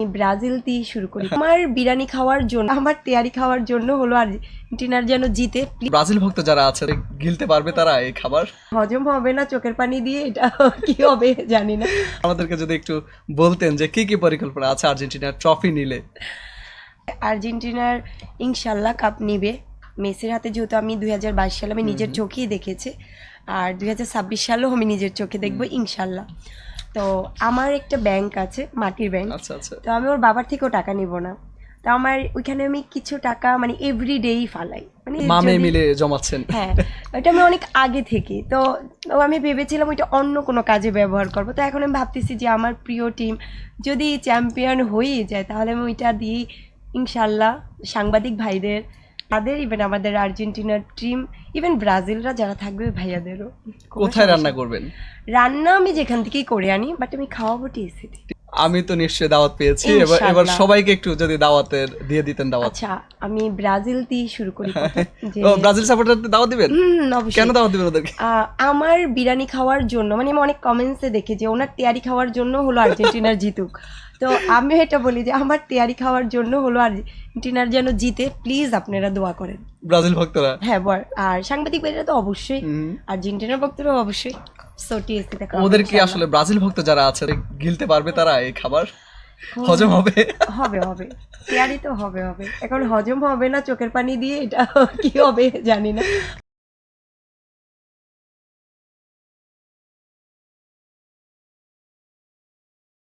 Brazil দিয়ে শুরু করি। আমার বিরিয়ানি খাওয়ার জন্য, আমার তেয়ারি খাওয়ার জন্য হলো আর্জেন্টিনার যেন জিতে। ব্রাজিল ভক্ত যারা আছে গিলতে পারবে তারা এই খাবার। হজম হবে না চোখের পানি দিয়ে, এটা কি হবে জানি না। আমাদেরকে যদি একটু বলতেন যে কি কি পরিকল্পনা আছে আর্জেন্টিনার ট্রফি নিলে। আর্জেন্টিনার ইনশাল্লাহ কাপ নিবে। মেসির হাতে যেহেতু আমি 2022 সালে আমি নিজের চোখেই দেখেছি, আর 2026 সালেও আমি নিজের চোখে দেখবো ইনশাল্লাহ। তো আমার একটা ব্যাংক আছে, মাটির ব্যাংক। আচ্ছা আচ্ছা। তো আমি ওর বাবার থেকেও টাকা নিব না। তো আমার ওইখানে আমি কিছু টাকা মানে এভরিডেই ফালাই, মানে মামে যদি- মিলে জমাচ্ছেন। হ্যাঁ, ওইটা আমি অনেক আগে থেকে তো আমি ভেবেছিলাম ওইটা অন্য কোনো কাজে ব্যবহার করবো। তো এখন আমি ভাবতেছি যে আমার প্রিয় টিম যদি চ্যাম্পিয়ন হয়ে যায় তাহলে আমি ওইটা দিয়েই ইনশাল্লাহ সাংবাদিক ভাইদের, তাদের, ইভেন আমাদের আর্জেন্টিনার টিম, ইভেন ব্রাজিলরা যারা থাকবে ভাইয়াদেরও। কোনো কোথায় সমস্যা রান্না নেই। করবেন? রান্না আমি যেখান থেকেই করে আনি, বাট আমি খাওয়াবো টিএসসিতে। আমি তো নিশ্চয়ই দাওয়াত পেয়েছি, এবার ইনশাআল্লাহ। সবাইকে একটু যদি দাওয়াতের দিয়ে দিতেন দাওয়াত। আচ্ছা, আমি ব্রাজিল দিয়ে শুরু করি কথা, যে ও ব্রাজিল সাপোর্টারদের দাওয়াত দিবেন? অবশ্যই। কেন দাওয়াত দিবেন ওদেরকে? আমার বিরিয়ানি খাওয়ার জন্য, মানে আমি অনেক কমেন্টসে দেখি যে ওনার তেয়ারি খাওয়ার জন্য হলো আর্জেন্টিনার জিতুক। তো আমি এটা বলি যে আমার তেয়ারি খাওয়ার জন্য হলো আর্জেন্টিনার যেন জিতে, প্লিজ আপনারা দোয়া করেন। ব্রাজিল ভক্তরা। হ্যাঁ বল, আর সাংবাদিক ভাইরা তো অবশ্যই, হুম। আর্জেন্টিনার ভক্তরা অবশ্যই। সো টিএসসিতে ওদের কি আসলে ব্রাজিল ভক্ত যারা আছে গিলতে পারবে তারা এই খাবার? হজম হবে? হবে হবে, তেয়ারি তো হবে হবে। এখন হজম হবে না চোখের পানি দিয়ে, এটা কি হবে জানি না।